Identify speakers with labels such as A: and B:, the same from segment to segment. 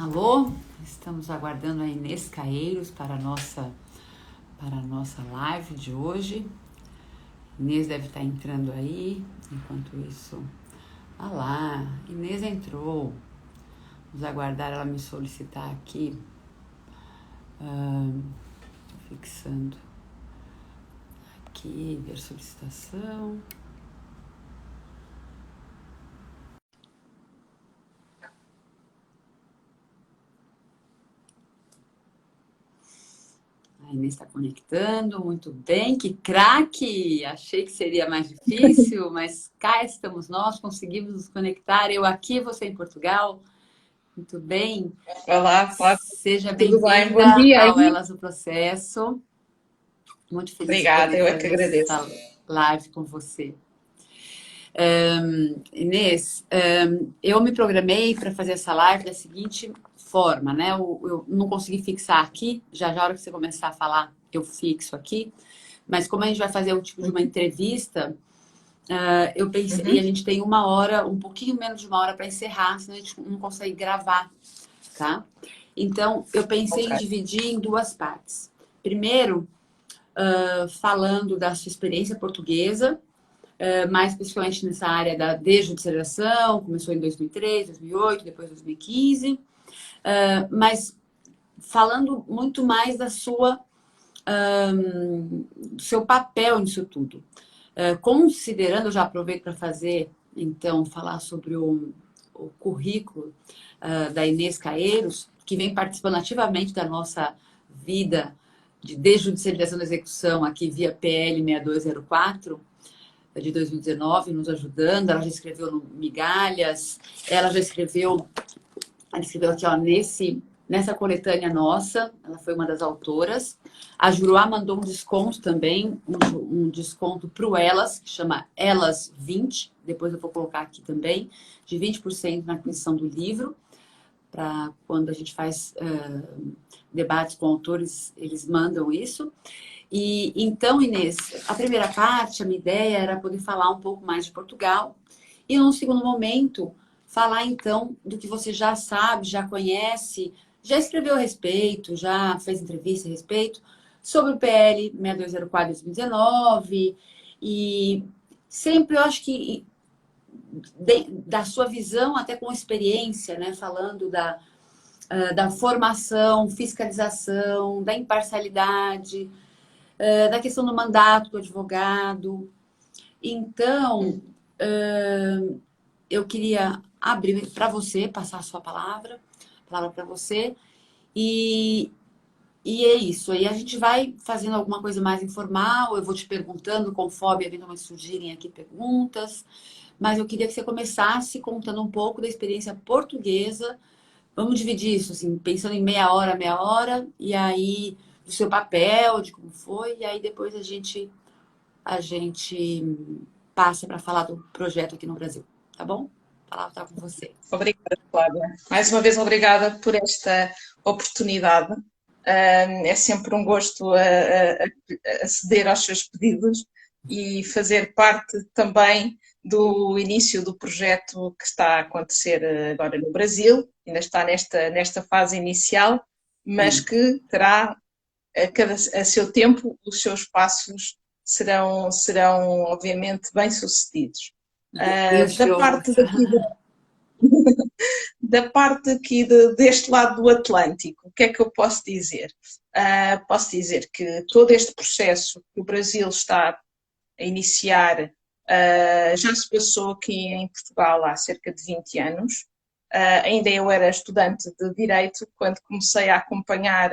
A: Alô, estamos aguardando a Inês Caeiros para a nossa live de hoje. Inês deve estar entrando aí, enquanto isso... Ah lá, Inês entrou. Vamos aguardar ela me solicitar aqui. Fixando aqui, ver solicitação. A Inês está conectando, muito bem, que craque! Achei que seria mais difícil, mas cá estamos nós, conseguimos nos conectar, eu aqui, você em Portugal. Muito bem,
B: Olá, Flávia,
A: seja
B: tudo bem?
A: bem-vinda
B: Bom dia
A: ao
B: aí.
A: Elas do Processo. Muito feliz de
B: Obrigada,
A: poder
B: eu é que
A: fazer
B: agradeço.
A: essa live com você. Inês, eu me programei para fazer essa live da seguinte forma, né? Eu não consegui fixar aqui, já a hora que você começar a falar, eu fixo aqui. Mas como a gente vai fazer o tipo de uma entrevista, eu pensei, e a
B: Uhum,
A: gente tem uma hora, um pouquinho menos de uma hora para encerrar, senão a gente não consegue gravar, tá? Então, eu pensei
B: ok.
A: em dividir em duas partes. Primeiro, falando da sua experiência portuguesa, mais especificamente nessa área da desjudicialização, começou em 2003, 2008, depois 2015, mas falando muito mais do seu papel nisso tudo. Considerando, eu já aproveito para fazer, então, falar sobre o currículo da Inês Caeiros, que vem participando ativamente da nossa vida de desjudicialização da execução aqui via PL 6204 de 2019, nos ajudando. Ela já escreveu no Migalhas, ela escreveu aqui, ó, nessa coletânea nossa, ela foi uma das autoras. A Juruá mandou um desconto também, um desconto para o Elas, que chama Elas 20, depois eu vou colocar aqui também, de 20% na aquisição do livro, para quando a gente faz debates com autores, eles mandam isso. E então, Inês, a primeira parte, a minha ideia era poder falar um pouco mais de Portugal e, num segundo momento, falar então do que você já sabe, já conhece, já escreveu a respeito, já fez entrevista a respeito sobre o PL 6204 de 2019 e sempre eu acho que da sua visão até com experiência, né, falando da formação, fiscalização, da imparcialidade, da questão do mandato do advogado. Então, eu queria abrir para você, passar a sua palavra para você, e, e é isso. Aí a gente vai fazendo alguma coisa mais informal, eu vou te perguntando conforme eventualmente surgirem aqui perguntas, mas eu queria que você começasse contando um pouco da experiência portuguesa. Vamos dividir isso, assim, pensando em meia hora, e aí do seu papel, de como foi, e aí depois a gente passa para falar do projeto aqui no Brasil, tá bom? A palavra está com você.
B: Obrigada, Flávia. Mais uma vez, obrigada por esta oportunidade. É sempre um gosto aceder aos seus pedidos e fazer parte também do início do projeto que está a acontecer agora no Brasil. Ainda está nesta fase inicial, mas
A: Sim.
B: que terá a seu tempo, os seus passos serão obviamente bem-sucedidos.
A: Deus te
B: Da parte
A: ouça.
B: daqui, da parte aqui deste lado do Atlântico, o que é que eu posso dizer? Posso dizer que todo este processo que o Brasil está a iniciar já se passou aqui em Portugal há cerca de 20 anos. Ainda eu era estudante de Direito quando comecei a acompanhar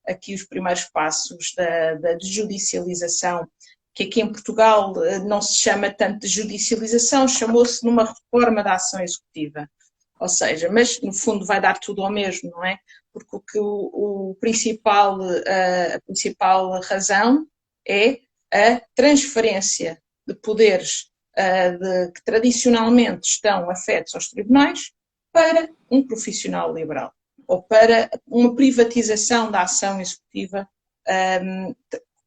B: aqui os primeiros passos da judicialização, que aqui em Portugal não se chama tanto de judicialização, chamou-se numa reforma da ação executiva. Ou seja, mas no fundo vai dar tudo ao mesmo, não é? Porque o principal, a principal razão é a transferência de poderes que tradicionalmente estão afetos aos tribunais para um profissional liberal ou para uma privatização da ação executiva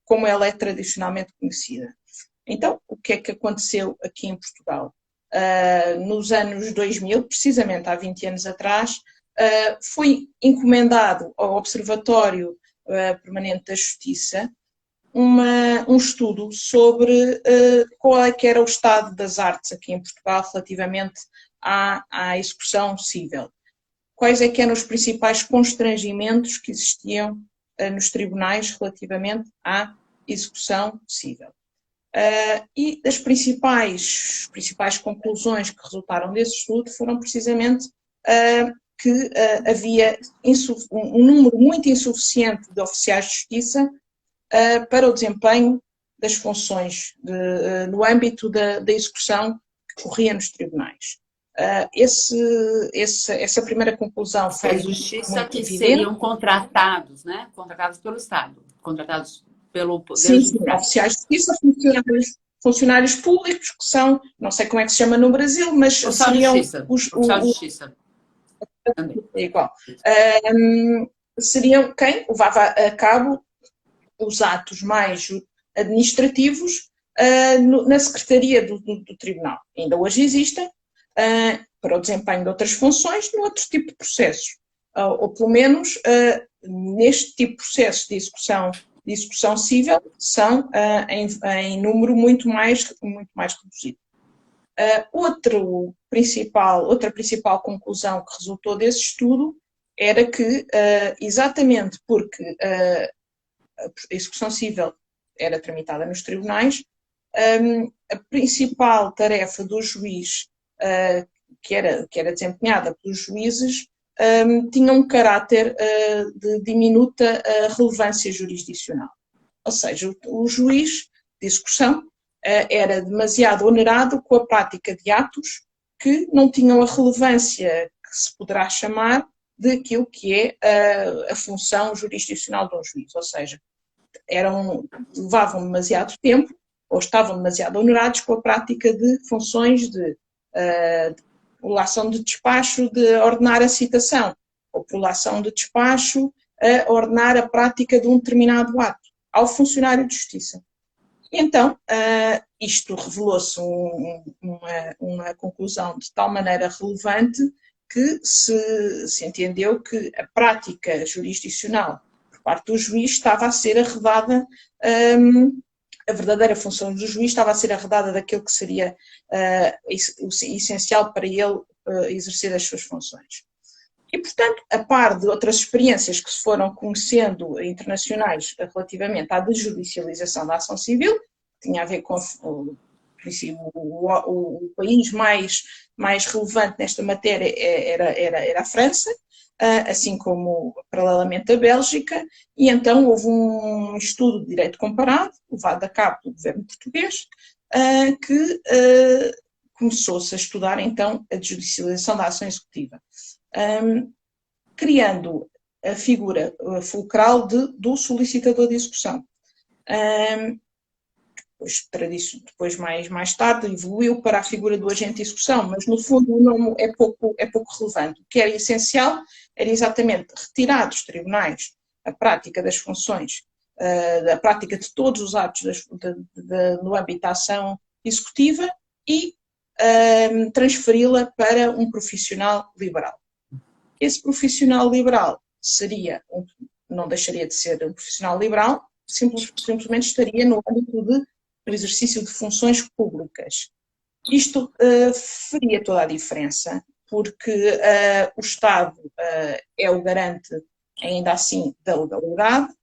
B: como ela é tradicionalmente conhecida. Então, o que é que aconteceu aqui em Portugal? Nos anos 2000, precisamente há 20 anos atrás, foi encomendado ao Observatório Permanente da Justiça um estudo sobre qual é que era o estado das artes aqui em Portugal relativamente à execução civil. Quais é que eram os principais constrangimentos que existiam nos tribunais relativamente à execução civil. E as principais conclusões que resultaram desse estudo foram precisamente que havia um número muito insuficiente de oficiais de justiça para o desempenho das funções no âmbito da execução que corria nos tribunais. Essa primeira conclusão foi
A: a justiça que
B: evidente.
A: seriam contratados, né? Contratados pelo Estado, contratados pelo Poder
B: Sim,
A: Judiciário.
B: oficiais de justiça, funcionários públicos, que são, não sei como é que se chama no Brasil, mas
A: Oficial
B: seriam
A: de Justiça. Oficial de Justiça. Também.
B: É igual. Seriam quem levava a cabo os atos mais administrativos na Secretaria do Tribunal. Ainda hoje existem, para o desempenho de outras funções, noutro tipo de processos. Ou pelo menos neste tipo de processos de execução civil são em número muito mais reduzido. Outra principal conclusão que resultou desse estudo era que, exatamente porque a execução civil era tramitada nos tribunais, a principal tarefa do juiz, que era desempenhada pelos juízes, tinha um caráter de diminuta relevância jurisdicional. Ou seja, o juiz de execução era demasiado onerado com a prática de atos que não tinham a relevância que se poderá chamar daquilo que é a função jurisdicional de um juiz. Ou seja, levavam demasiado tempo ou estavam demasiado onerados com a prática de funções de prolação de despacho, de ordenar a citação, ou prolação de despacho a ordenar a prática de um determinado ato ao funcionário de justiça. E então, isto revelou-se uma conclusão de tal maneira relevante que se entendeu que a prática jurisdicional por parte do juiz estava a ser arredada, a verdadeira função do juiz estava a ser arredada daquilo que seria essencial para ele exercer as suas funções. E, portanto, a par de outras experiências que se foram conhecendo internacionais relativamente à desjudicialização da ação civil, que tinha a ver com o país mais relevante nesta matéria era a França, assim como paralelamente a Bélgica, e então houve um estudo de direito comparado, levado a cabo pelo governo português, que começou-se a estudar então a desjudicialização da ação executiva, criando a figura fulcral do solicitador de execução. Depois mais tarde, evoluiu para a figura do agente de execução, mas no fundo o nome é pouco relevante. O que era essencial era exatamente retirar dos tribunais a prática das funções, a prática de todos os atos no âmbito da ação executiva e transferi-la para um profissional liberal. Esse profissional liberal não deixaria de ser um profissional liberal, simplesmente estaria no âmbito do exercício de funções públicas. Isto faria toda a diferença, porque o Estado é o garante, ainda assim, da legalidade,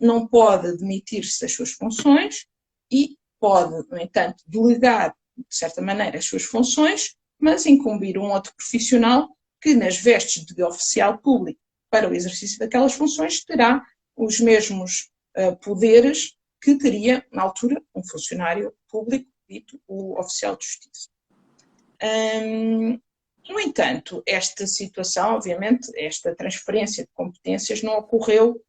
B: não pode demitir-se das suas funções e pode, no entanto, delegar, de certa maneira, as suas funções, mas incumbir um outro profissional que, nas vestes de oficial público para o exercício daquelas funções, terá os mesmos poderes que teria, na altura, um funcionário público, dito o oficial de justiça. No entanto, esta situação, obviamente, esta transferência de competências não ocorreu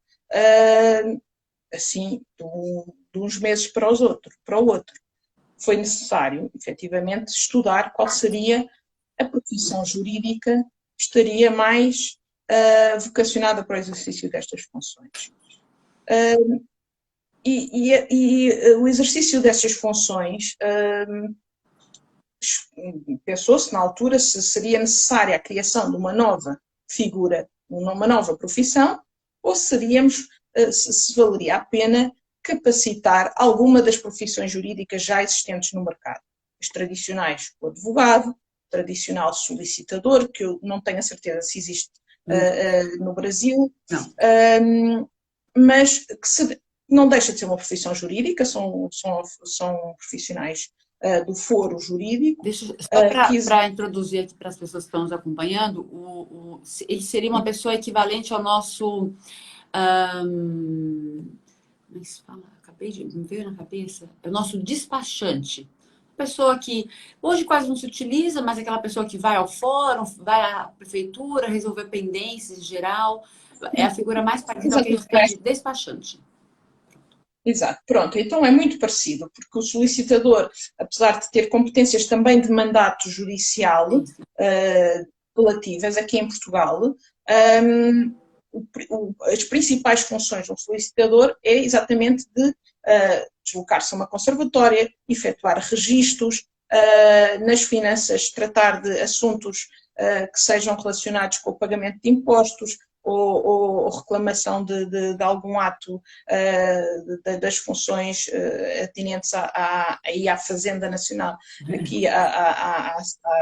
B: assim de uns meses para o outro. Foi necessário, efetivamente, estudar qual seria a profissão jurídica que estaria mais vocacionada para o exercício destas funções. E o exercício dessas funções, pensou-se na altura se seria necessária a criação de uma nova figura numa nova profissão, ou se valeria a pena capacitar alguma das profissões jurídicas já existentes no mercado. As tradicionais, o advogado, o tradicional solicitador, que eu não tenho a certeza se existe no Brasil, mas que não deixa de ser uma profissão jurídica, são profissionais do foro jurídico.
A: Só para introduzir aqui para as pessoas que estão nos acompanhando, ele seria uma pessoa equivalente ao nosso... como é que se fala? Me veio na cabeça. É o nosso despachante. Pessoa que hoje quase não se utiliza, mas é aquela pessoa que vai ao fórum, vai à prefeitura, resolver pendências em geral. É a figura mais parecida ao que a gente tem de despachante.
B: Exato, pronto, então é muito parecido, porque o solicitador, apesar de ter competências também de mandato judicial relativas aqui em Portugal, as principais funções de um solicitador é exatamente de deslocar-se a uma conservatória, efetuar registros, nas finanças tratar de assuntos que sejam relacionados com o pagamento de impostos, ou reclamação de algum ato das funções atinentes à Fazenda Nacional, aqui à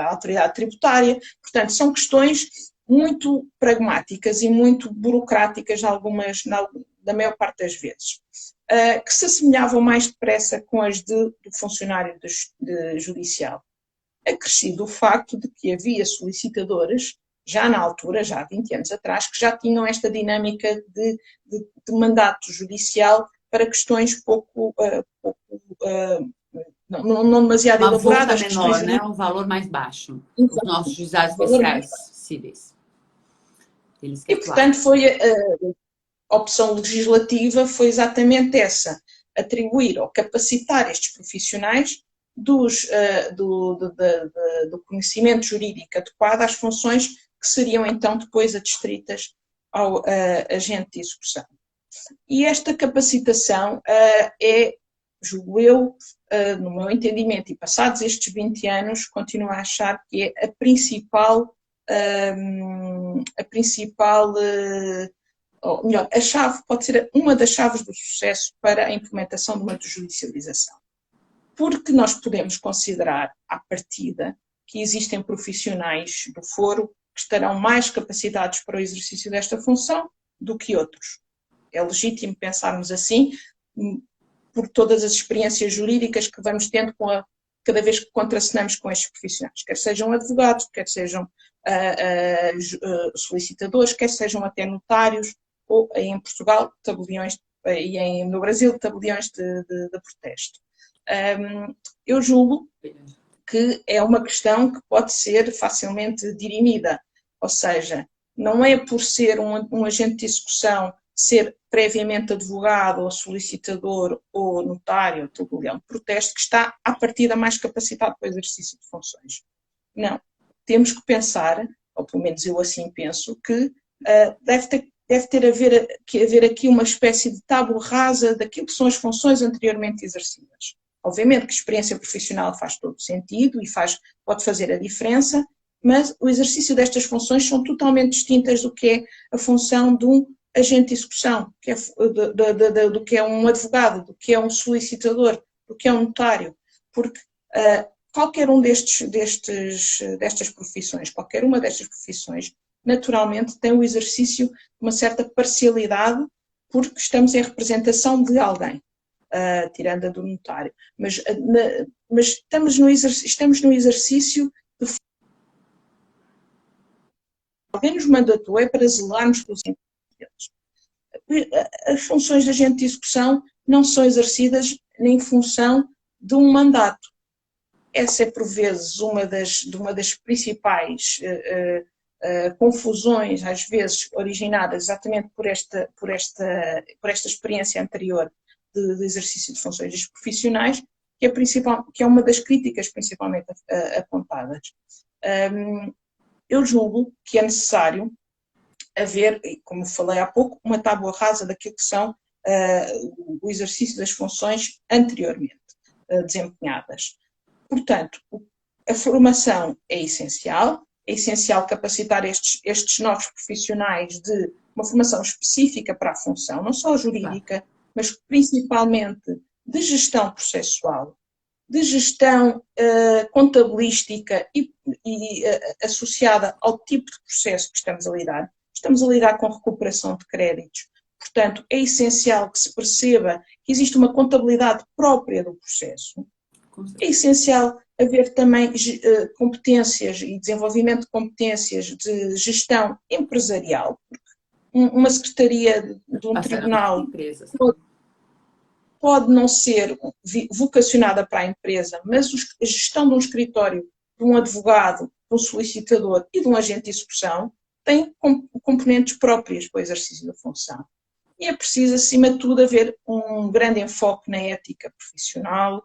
B: autoridade tributária. Portanto, são questões muito pragmáticas e muito burocráticas, da maior parte das vezes, que se assemelhavam mais depressa com as do funcionário judicial. Acrescido o facto de que havia solicitadores já na altura, já há 20 anos atrás, que já tinham esta dinâmica de mandato judicial para questões não demasiado elaboradas.
A: Uma volta menor, né? Um valor mais baixo. Os nossos juizados especiais cíveis.
B: E, portanto, a opção legislativa foi exatamente essa, atribuir ou capacitar estes profissionais do conhecimento jurídico adequado às funções que seriam então depois adstritas ao agente de execução. E esta capacitação julgo eu, no meu entendimento, e passados estes 20 anos, continuo a achar que é a principal, ou melhor, a chave, pode ser uma das chaves do sucesso para a implementação de uma desjudicialização. Porque nós podemos considerar, à partida, que existem profissionais do foro que estarão mais capacitados para o exercício desta função do que outros. É legítimo pensarmos assim, por todas as experiências jurídicas que vamos tendo cada vez que contracenamos com estes profissionais, quer sejam advogados, quer sejam solicitadores, quer sejam até notários, ou em Portugal, tabeliões, e no Brasil, tabeliões de protesto. Eu julgo que é uma questão que pode ser facilmente dirimida, ou seja, não é por ser um agente de execução, ser previamente advogado, ou solicitador, ou notário, ou tabelião de protesto, que está à partida mais capacitado para o exercício de funções. Não. Temos que pensar, ou pelo menos eu assim penso, que deve ter haver aqui uma espécie de tábua rasa daquilo que são as funções anteriormente exercidas. Obviamente que a experiência profissional faz todo sentido e pode fazer a diferença, mas o exercício destas funções são totalmente distintas do que é a função de um agente de execução, do que é um advogado, do que é um solicitador, do que é um notário, porque qualquer uma destas profissões, naturalmente tem o exercício de uma certa parcialidade, porque estamos em representação de alguém. Tirando a do notário, mas estamos no exercício de... Alguém nos mandatou para zelarmos pelos interesses deles. As funções de agente de execução não são exercidas em função de um mandato. Essa é, por vezes, uma das principais confusões, às vezes, originadas exatamente por esta experiência anterior de exercício de funções profissionais, que é uma das críticas principalmente apontadas. Eu julgo que é necessário haver, como falei há pouco, uma tábua rasa daquilo que são o exercício das funções anteriormente desempenhadas. Portanto, a formação é essencial, é essencial capacitar estes novos profissionais de uma formação específica para a função, não só jurídica, mas principalmente de gestão processual, de gestão contabilística e associada ao tipo de processo que estamos a lidar. Estamos a lidar com recuperação de créditos. Portanto, é essencial que se perceba que existe uma contabilidade própria do processo. É essencial haver também competências e desenvolvimento de competências de gestão empresarial. Uma secretaria de um tribunal pode não ser vocacionada para a empresa, mas a gestão de um escritório, de um advogado, de um solicitador e de um agente de execução tem componentes próprias para o exercício da função. E é preciso, acima de tudo, haver um grande enfoque na ética profissional,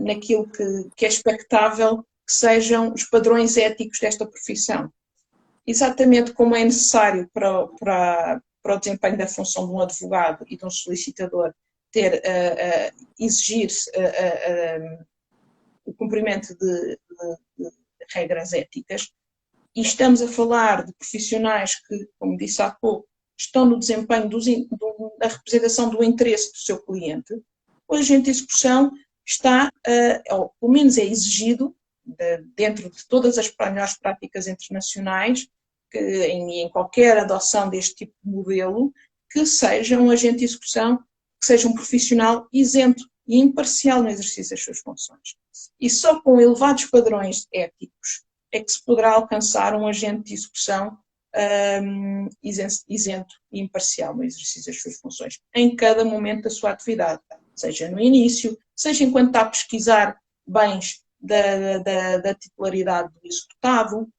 B: naquilo que é expectável que sejam os padrões éticos desta profissão. Exatamente como é necessário para o desempenho da função de um advogado e de um solicitador exigir-se o cumprimento de regras éticas, e estamos a falar de profissionais que, como disse há pouco, estão no desempenho da representação do interesse do seu cliente, o agente de execução está, ou pelo menos é exigido, dentro de todas as melhores práticas internacionais, que em qualquer adoção deste tipo de modelo, que seja um agente de execução, que seja um profissional isento e imparcial no exercício das suas funções. E só com elevados padrões éticos é que se poderá alcançar um agente de execução isento e imparcial no exercício das suas funções, em cada momento da sua atividade, seja no início, seja enquanto está a pesquisar bens da titularidade do executado,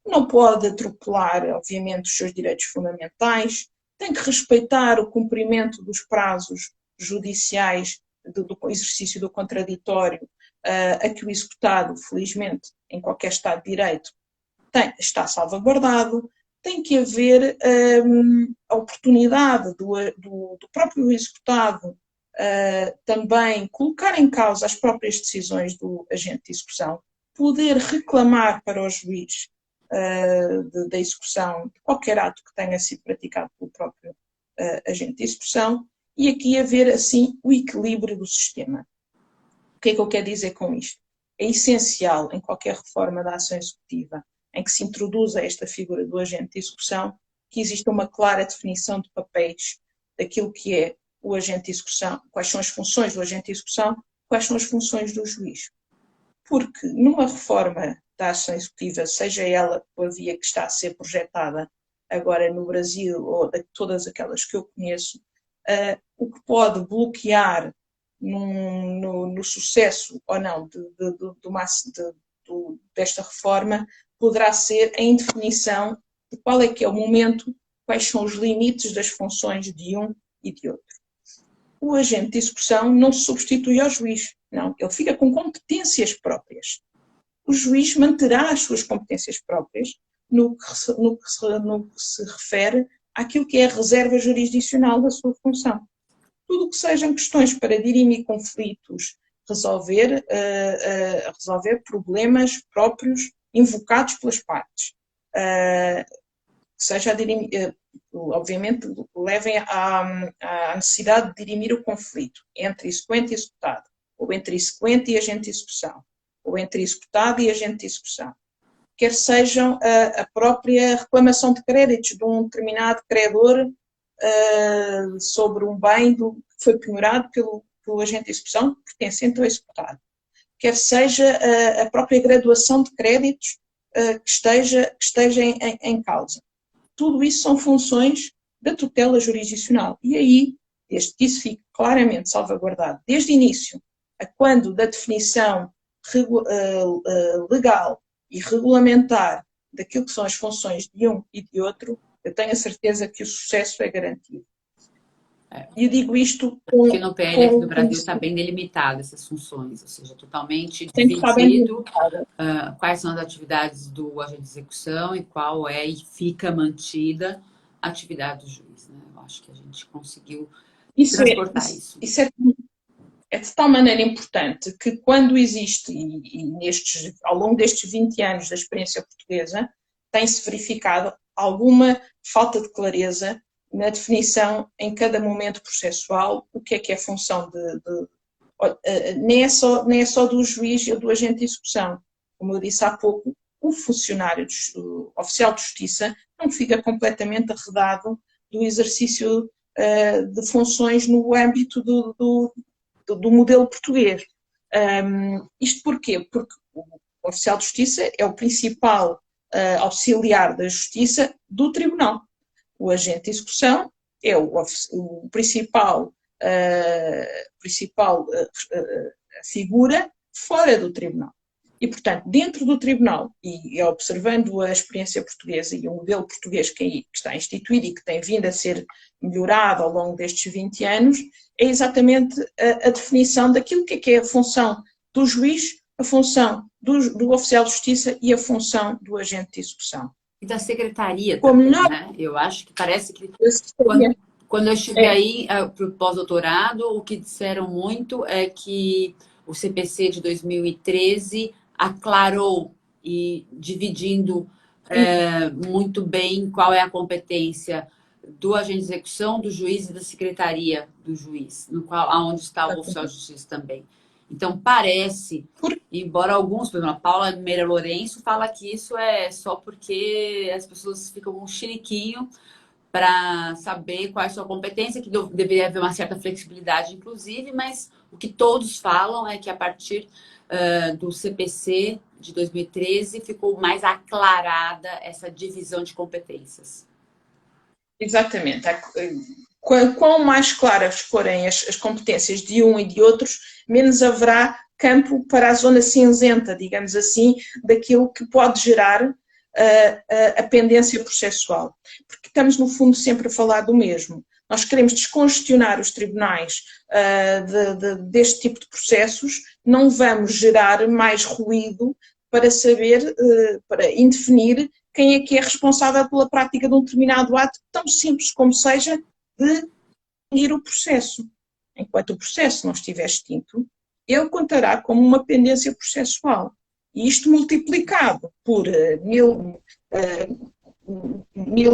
B: não pode atropelar, obviamente, os seus direitos fundamentais, tem que respeitar o cumprimento dos prazos judiciais do exercício do contraditório, a que o executado, felizmente, em qualquer Estado de Direito, está salvaguardado. Tem que haver a oportunidade do próprio executado também colocar em causa as próprias decisões do agente de execução, poder reclamar para o juiz da execução de qualquer ato que tenha sido praticado pelo próprio agente de execução, e aqui haver, assim, o equilíbrio do sistema. O que é que eu quero dizer com isto? É essencial, em qualquer reforma da ação executiva, em que se introduza esta figura do agente de execução, que exista uma clara definição de papéis daquilo que é o agente de execução, quais são as funções do agente de execução, quais são as funções do juiz. Porque numa reforma da ação executiva, seja ela pela via que está a ser projetada agora no Brasil ou de todas aquelas que eu conheço, o que pode bloquear no sucesso ou não desta reforma poderá ser a indefinição de qual é que é o momento, quais são os limites das funções de um e de outro. O agente de execução não se substitui ao juiz, não, ele fica com competências próprias. O juiz manterá as suas competências próprias no que se refere àquilo que é a reserva jurisdicional da sua função. Tudo o que sejam questões para dirimir conflitos, resolver problemas próprios invocados pelas partes, que seja a dirimir, obviamente levem à necessidade de dirimir o conflito entre exequente e executado, ou entre exequente e agente de execução, ou entre executado e agente de execução. Quer sejam a própria reclamação de créditos de um determinado credor sobre um bem que foi penhorado pelo agente de execução pertencente ao executado. Quer seja a própria graduação de créditos que esteja em causa. Tudo isso são funções da tutela jurisdicional. E aí, desde que isso fique claramente salvaguardado, desde o início, a quando da definição legal e regulamentar daquilo que são as funções de um e de outro, eu tenho a certeza que o sucesso é garantido. E eu digo isto
A: porque no PLF do Brasil está bem delimitado essas funções, ou seja, totalmente dividido quais são as atividades do agente de execução e qual é e fica mantida a atividade do juiz. Né? Eu acho que a gente conseguiu transportar isso.
B: Isso é de tal maneira importante que quando existe, ao longo destes 20 anos da experiência portuguesa, tem-se verificado alguma falta de clareza na definição em cada momento processual o que é função nem é só do juiz ou do agente de execução. Como eu disse há pouco, o funcionário, o oficial de justiça, não fica completamente arredado do exercício de funções no âmbito do modelo português. Isto porquê? Porque o oficial de justiça é o principal auxiliar da justiça do tribunal. O agente de execução é o principal figura fora do tribunal. E, portanto, dentro do tribunal, e observando a experiência portuguesa e o modelo português que está instituído e que tem vindo a ser melhorado ao longo destes 20 anos, é exatamente a definição daquilo que é a função do juiz, a função do oficial de justiça e a função do agente de execução.
A: E da secretaria também, né? Eu acho que parece que quando eu estive aí para o pós-doutorado, o que disseram muito é que o CPC de 2013 aclarou e dividindo muito bem qual é a competência do agente de execução, do juiz e da secretaria do juiz, onde está o oficial de justiça também. Então, parece, embora alguns, por exemplo, a Paula Meira Lourenço fala que isso é só porque as pessoas ficam com um chiliquinho para saber qual é a sua competência, que deveria haver uma certa flexibilidade, inclusive, mas o que todos falam é que a partir do CPC de 2013 ficou mais aclarada essa divisão de competências.
B: Exatamente. Quão mais claras forem as competências de um e de outros, menos haverá campo para a zona cinzenta, digamos assim, daquilo que pode gerar a pendência processual. Porque estamos, no fundo, sempre a falar do mesmo. Nós queremos descongestionar os tribunais deste tipo de processos, não vamos gerar mais ruído para saber, para indefinir quem é que é responsável pela prática de um determinado ato, tão simples como seja, de ir o processo. Enquanto o processo não estiver extinto, ele contará como uma pendência processual. E isto multiplicado por 1000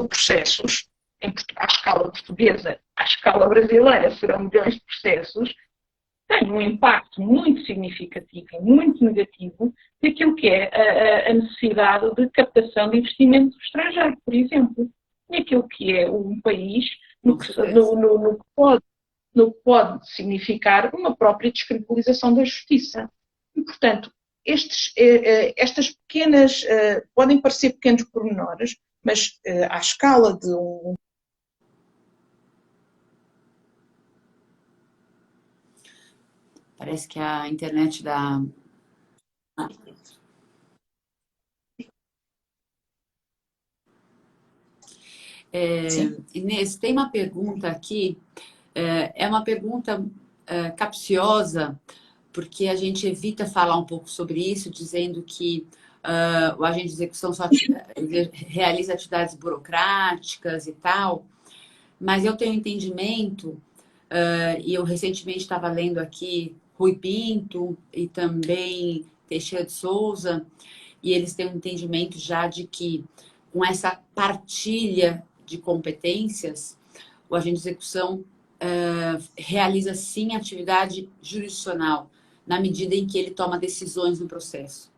B: processos, à escala portuguesa, à escala brasileira serão milhões de processos, tem um impacto muito significativo e muito negativo daquilo que é a necessidade de captação de investimento estrangeiro, por exemplo. E aquilo que é um país no que pode significar uma própria descredibilização da justiça. E, portanto, estas pequenas, podem parecer pequenos pormenores, mas à escala de um...
A: Parece que a internet da... Inês, tem uma pergunta aqui, é uma pergunta capciosa, porque a gente evita falar um pouco sobre isso, dizendo que o agente de execução só realiza atividades burocráticas e tal, mas eu tenho entendimento, e eu recentemente estava lendo aqui Rui Pinto e também Teixeira de Souza, e eles têm um entendimento já de que com essa partilha de competências, o agente de execução realiza sim atividade jurisdicional, na medida em que ele toma decisões no processo.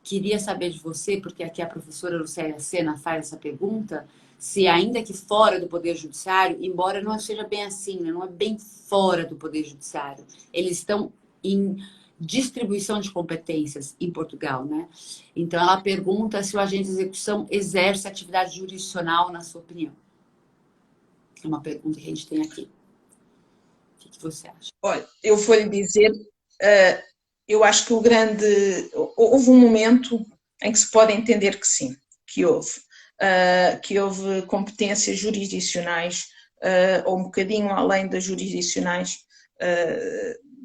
A: Queria saber de você, porque aqui a professora Lucélia Sena faz essa pergunta, se ainda que fora do Poder Judiciário, embora não seja bem assim, né? Não é bem fora do Poder Judiciário, eles estão em distribuição de competências em Portugal, né? Então ela pergunta se o agente de execução exerce atividade jurisdicional, na sua opinião. É uma pergunta que a gente tem aqui. O que você acha?
B: Olha, eu vou lhe dizer, eu acho que houve um momento em que se pode entender que sim, que houve competências jurisdicionais, ou um bocadinho além das jurisdicionais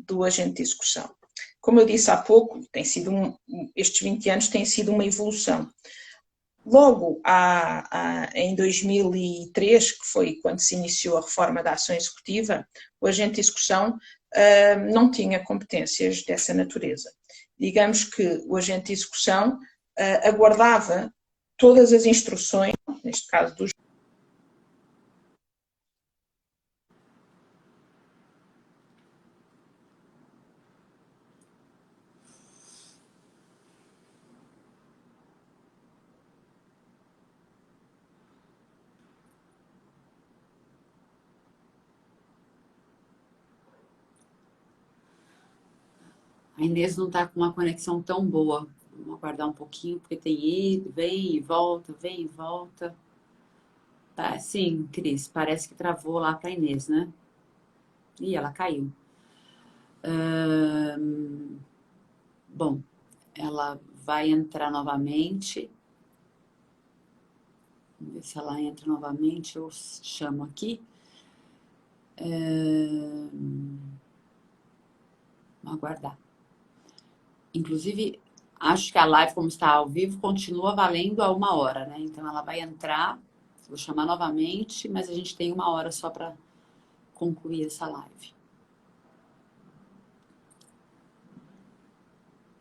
B: do agente de execução. Como eu disse há pouco, estes 20 anos têm sido uma evolução. Logo em 2003, que foi quando se iniciou a reforma da ação executiva, o agente de execução não tinha competências dessa natureza. Digamos que o agente de execução aguardava todas as instruções, neste caso dos
A: A Inês não está com uma conexão tão boa. Vamos aguardar um pouquinho, porque tem ido, vem e volta, vem e volta. Tá, sim, Cris, parece que travou lá para a Inês, né? Ih, ela caiu. Bom, ela vai entrar novamente. Vamos ver se ela entra novamente. Eu chamo aqui. Vamos aguardar. Inclusive, acho que a live, como está ao vivo, continua valendo a 1 hora, né? Então, ela vai entrar. Vou chamar novamente, mas a gente tem 1 hora só para concluir essa live.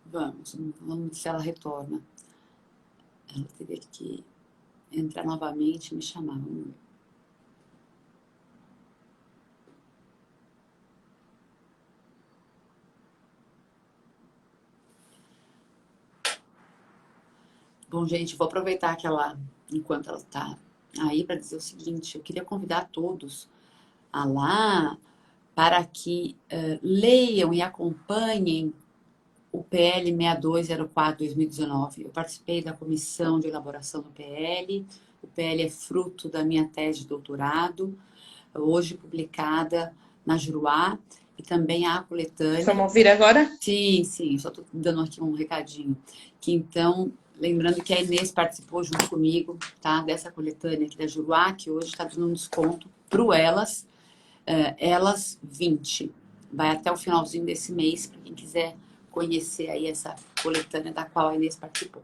A: Vamos ver se ela retorna. Ela teria que entrar novamente e me chamar. Vamos ver. Bom, gente, vou aproveitar que ela, enquanto ela está aí, para dizer o seguinte: eu queria convidar todos a lá para que leiam e acompanhem o PL 6204/2019. Eu participei da comissão de elaboração do PL. O PL é fruto da minha tese de doutorado, hoje publicada na Juruá, e também a coletânea.
B: Estão a ouvir agora?
A: Sim, sim, só estou dando aqui um recadinho. Que então, lembrando que a Inês participou junto comigo, tá? Dessa coletânea aqui da Juruá, que hoje está dando um desconto para o Elas, Elas 20. Vai até o finalzinho desse mês, para quem quiser conhecer aí essa coletânea da qual a Inês participou.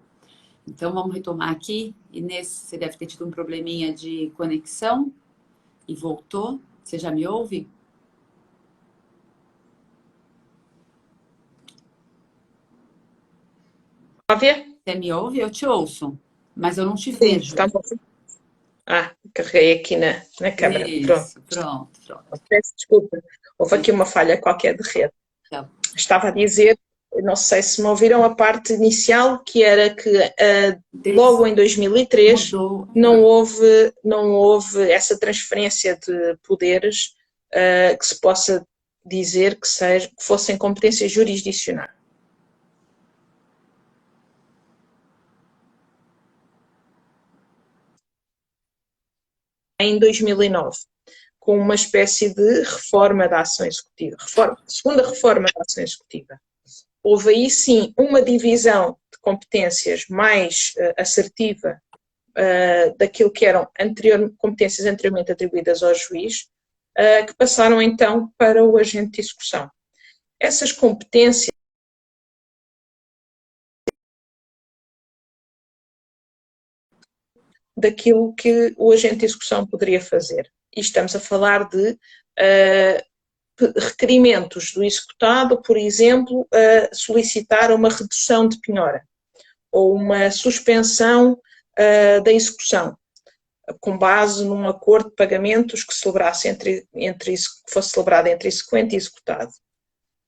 A: Então, vamos retomar aqui. Inês, você deve ter tido um probleminha de conexão e voltou. Você já me ouve?
B: A ver?
A: Você me ouve? Eu te ouço, mas eu não te
B: Sim,
A: vejo.
B: está bom. Carreguei aqui na câmara. Pronto.
A: Isso, pronto.
B: Peço desculpa. Houve aqui uma falha qualquer de rede.
A: Tá.
B: Estava a dizer, não sei se me ouviram a parte inicial, que era que logo em 2003
A: Mudou.
B: não houve essa transferência de poderes que se possa dizer que fossem competências jurisdicionais. Em 2009, com uma espécie de reforma da ação executiva, segunda reforma da ação executiva. Houve aí sim uma divisão de competências mais assertiva daquilo que eram competências anteriormente atribuídas ao juiz, que passaram então para o agente de execução. Essas competências daquilo que o agente de execução poderia fazer. E estamos a falar de requerimentos do executado, por exemplo, solicitar uma redução de penhora ou uma suspensão da execução, com base num acordo de pagamentos que celebrasse que fosse celebrado entre exequente e executado.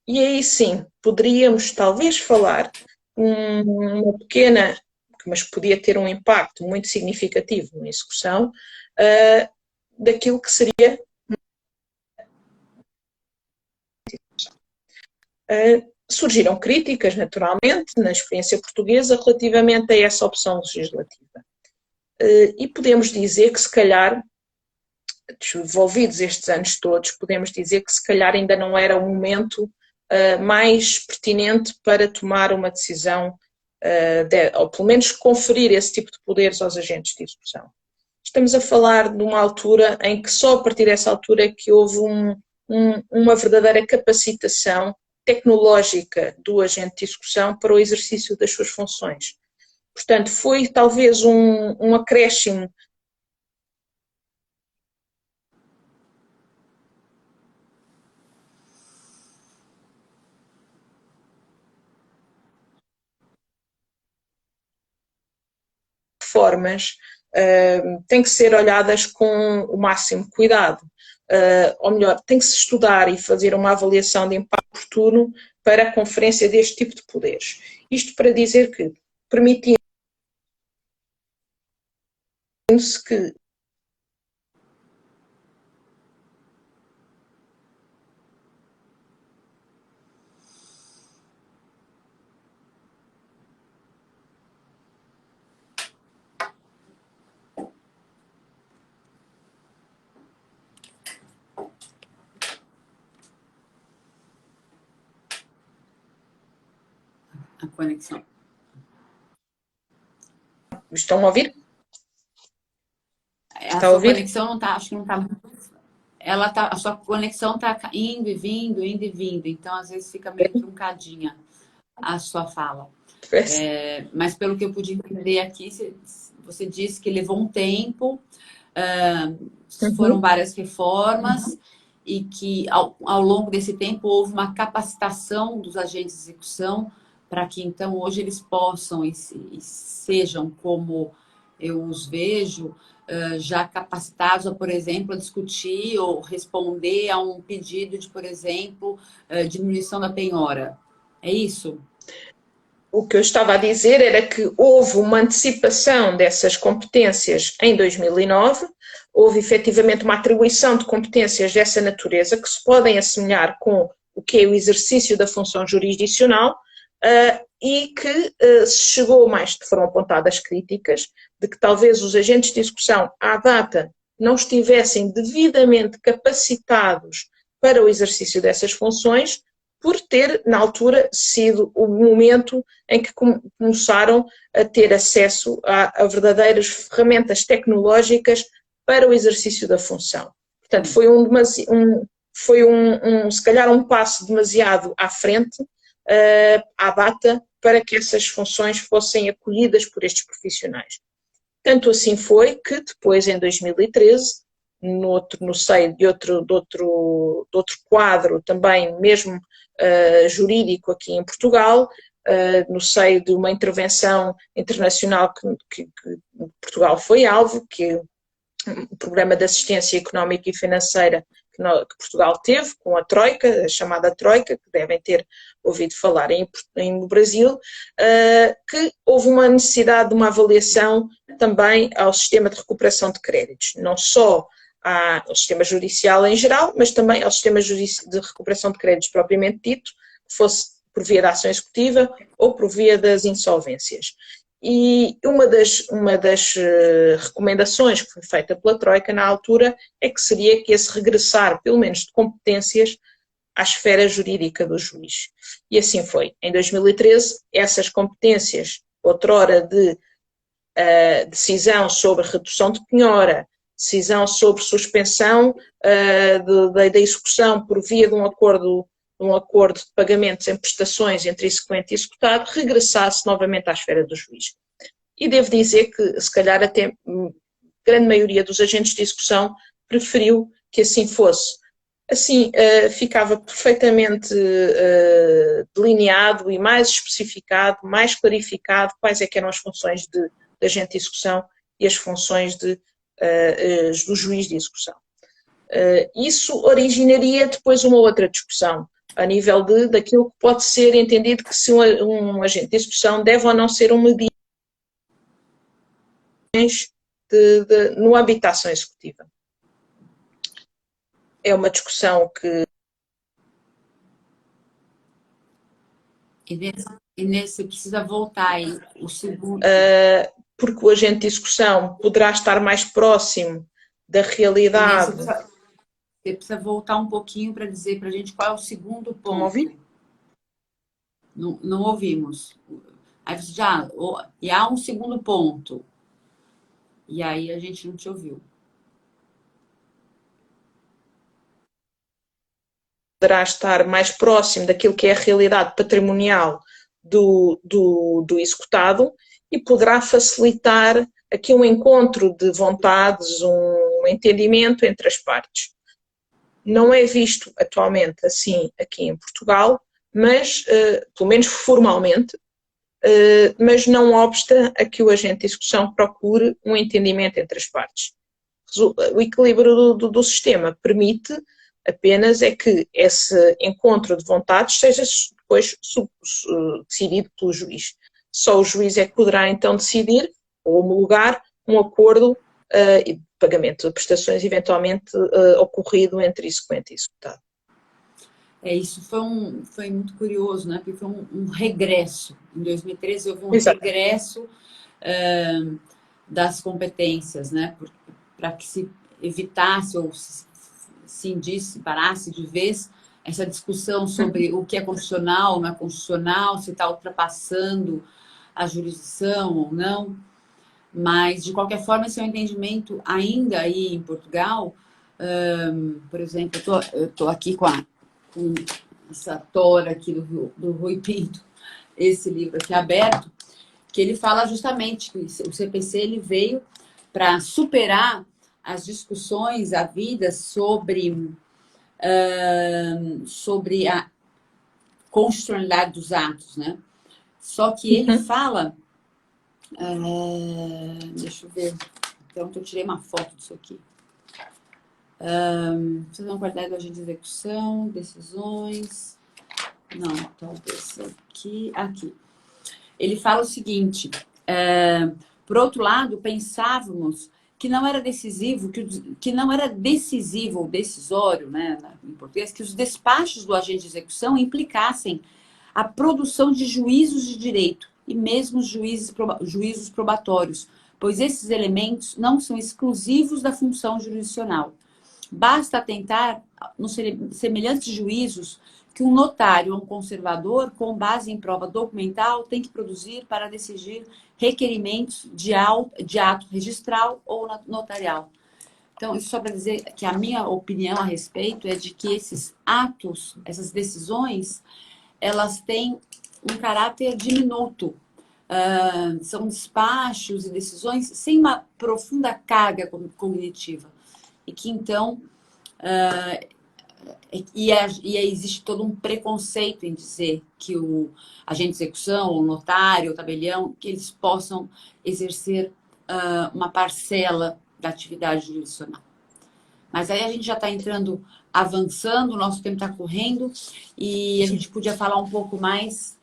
B: E aí sim, poderíamos talvez falar uma pequena, mas podia ter um impacto muito significativo na execução, daquilo que seria surgiram críticas, naturalmente, na experiência portuguesa relativamente a essa opção legislativa. E podemos dizer que, se calhar, desenvolvidos estes anos todos, podemos dizer que, se calhar, ainda não era o momento mais pertinente para tomar uma decisão, ou pelo menos conferir esse tipo de poderes aos agentes de execução. Estamos a falar de uma altura em que só a partir dessa altura é que houve uma verdadeira capacitação tecnológica do agente de execução para o exercício das suas funções. Portanto, foi talvez um acréscimo reformas têm que ser olhadas com o máximo cuidado. Ou melhor, tem que se estudar e fazer uma avaliação de impacto oportuno para a conferência deste tipo de poderes. Isto para dizer que, permitindo-se que
A: A conexão.
B: estão a ouvir?
A: A sua conexão não está, acho que não está muito. A sua conexão está indo e vindo, indo e vindo. Então, às vezes, fica meio truncadinha a sua fala. Mas pelo que eu pude entender aqui, você disse que levou um tempo, foram várias reformas e que ao longo desse tempo houve uma capacitação dos agentes de execução para que então hoje eles possam e sejam como eu os vejo, já capacitados a, por exemplo, a discutir ou responder a um pedido de, por exemplo, diminuição da penhora. É isso?
B: O que eu estava a dizer era que houve uma antecipação dessas competências em 2009, houve efetivamente uma atribuição de competências dessa natureza que se podem assemelhar com o que é o exercício da função jurisdicional e que se chegou mais, foram apontadas críticas, de que talvez os agentes de execução à data não estivessem devidamente capacitados para o exercício dessas funções, por ter, na altura, sido o momento em que começaram a ter acesso a verdadeiras ferramentas tecnológicas para o exercício da função. Portanto, foi se calhar um passo demasiado à frente, à data, para que essas funções fossem acolhidas por estes profissionais. Tanto assim foi que depois, em 2013, no seio de outro quadro também mesmo jurídico aqui em Portugal, no seio de uma intervenção internacional que Portugal foi alvo, que é o Programa de Assistência Económica e Financeira que Portugal teve, com a Troika, a chamada Troika, que devem ter ouvido falar no Brasil, que houve uma necessidade de uma avaliação também ao sistema de recuperação de créditos, não só ao sistema judicial em geral, mas também ao sistema de recuperação de créditos propriamente dito, que fosse por via da ação executiva ou por via das insolvências. E uma das recomendações que foi feita pela Troika na altura é que seria que esse regressar, pelo menos de competências, à esfera jurídica do juiz. E assim foi. Em 2013, essas competências, outrora de decisão sobre redução de penhora, decisão sobre suspensão da execução por via de um acordo de pagamentos em prestações entre exequente e executado, regressasse novamente à esfera do juiz. E devo dizer que, se calhar, até a grande maioria dos agentes de execução preferiu que assim fosse. Assim, ficava perfeitamente delineado e mais especificado, mais clarificado quais é que eram as funções de agente de execução e as funções do juiz de execução. Isso originaria depois uma outra discussão, a nível daquilo que pode ser entendido que se um agente de execução deve ou não ser um mediador no âmbito da ação executiva. É uma discussão que...
A: E nesse precisa voltar aí, o segundo...
B: porque o agente de execução poderá estar mais próximo da realidade...
A: Você precisa voltar um pouquinho para dizer para a gente qual é o segundo ponto.
B: Não ouvi?
A: Não ouvimos. Aí você e há um segundo ponto. E aí a gente não te ouviu.
B: Poderá estar mais próximo daquilo que é a realidade patrimonial do executado e poderá facilitar aqui um encontro de vontades, um entendimento entre as partes. Não é visto atualmente assim aqui em Portugal, mas, pelo menos formalmente, mas não obsta a que o agente de execução procure um entendimento entre as partes. O equilíbrio do sistema permite apenas é que esse encontro de vontades seja depois decidido pelo juiz. Só o juiz é que poderá então decidir ou homologar um acordo de pagamento de prestações eventualmente ocorrido entre exequente e executado.
A: Isso foi muito curioso, né? Porque foi um regresso. Em 2013 houve um
B: Exato.
A: regresso das competências, né? Para que se evitasse ou se parasse de vez essa discussão sobre o que é constitucional, não é constitucional, se está ultrapassando a jurisdição ou não. Mas, de qualquer forma, esse é um entendimento ainda aí em Portugal. Por exemplo, eu estou aqui com essa tora aqui do Rui Pinto, esse livro aqui aberto, que ele fala justamente que o CPC ele veio para superar as discussões havidas sobre a constitucionalidade dos atos, né? Só que ele fala... deixa eu ver. Então, eu tirei uma foto disso aqui. Vocês vão guardar do agente de execução, decisões... Não, talvez aqui. Aqui. Ele fala o seguinte: por outro lado, pensávamos que não era decisivo, que não era decisivo ou decisório, né, em português, que os despachos do agente de execução implicassem a produção de juízos de direito e mesmo juízos probatórios, pois esses elementos não são exclusivos da função jurisdicional. Basta atentar nos semelhantes juízos que um notário ou um conservador, com base em prova documental, tem que produzir para decidir requerimentos de ato registral ou notarial. Então, isso só para dizer que a minha opinião a respeito é de que esses atos, essas decisões, elas têm um caráter diminuto. São despachos e decisões sem uma profunda carga cognitiva. E que, então... existe todo um preconceito em dizer que o agente de execução, o notário, o tabelião, que eles possam exercer uma parcela da atividade jurisdicional. Mas aí a gente já está entrando, avançando, o nosso tempo está correndo e a gente podia falar um pouco mais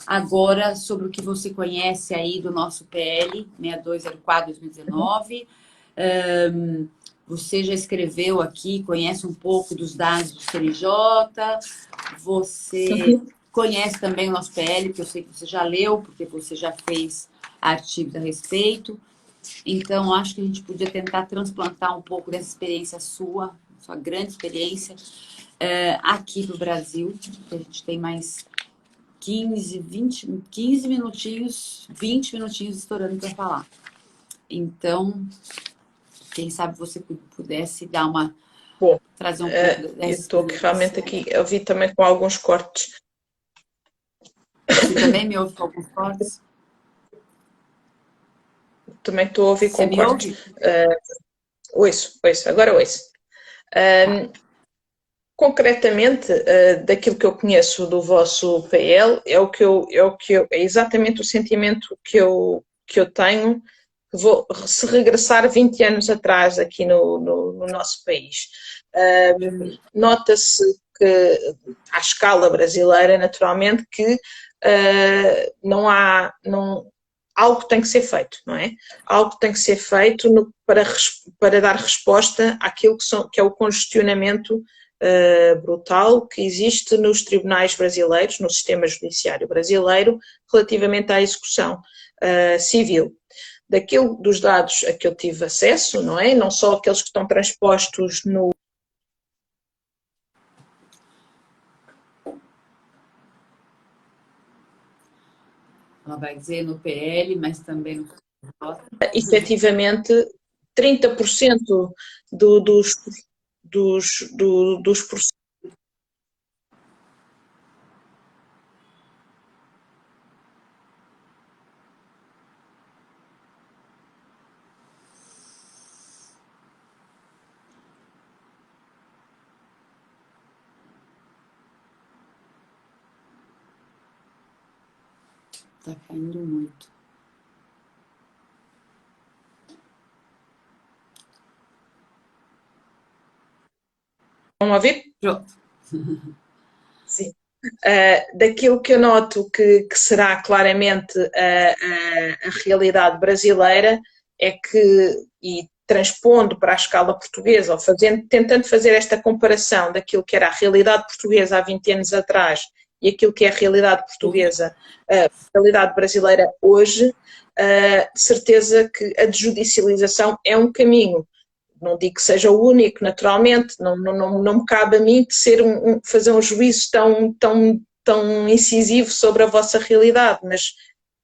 A: agora sobre o que você conhece aí do nosso PL 6204/2019. Você já escreveu aqui, conhece um pouco dos dados do CNJ, você conhece também o nosso PL, que eu sei que você já leu, porque você já fez artigos a respeito. Então, acho que a gente podia tentar transplantar um pouco dessa experiência sua grande experiência, aqui para o Brasil. A gente tem mais 15 minutinhos, 20 minutinhos estourando para falar. Então... Quem sabe você pudesse dar trazer um pouco dessa.
B: Eu estou realmente aqui, eu vi também com alguns cortes.
A: Você também me ouve com alguns cortes?
B: Também estou a ouvir com cortes. Ouço, agora ouço. Concretamente, daquilo que eu conheço do vosso PL, é exatamente o sentimento que eu tenho. Se regressar 20 anos atrás aqui no nosso país. Nota-se que, à escala brasileira, naturalmente, que algo tem que ser feito, não é? Algo tem que ser feito para dar resposta àquilo que é o congestionamento brutal que existe nos tribunais brasileiros, no sistema judiciário brasileiro, relativamente à execução civil. Dos dados a que eu tive acesso, não é? Não só aqueles que estão transpostos no...
A: Ela vai dizer no PL, mas também no...
B: Efetivamente, 30% dos processos.
A: Tá caindo muito.
B: Vão ouvir?
A: Pronto.
B: Sim. Daquilo que eu noto que será claramente a realidade brasileira é que, e transpondo para a escala portuguesa, ou tentando fazer esta comparação daquilo que era a realidade portuguesa há 20 anos atrás e aquilo que é a realidade portuguesa, a realidade brasileira hoje, de certeza que a desjudicialização é um caminho. Não digo que seja o único, naturalmente, não me cabe a mim de fazer um juízo tão incisivo sobre a vossa realidade, mas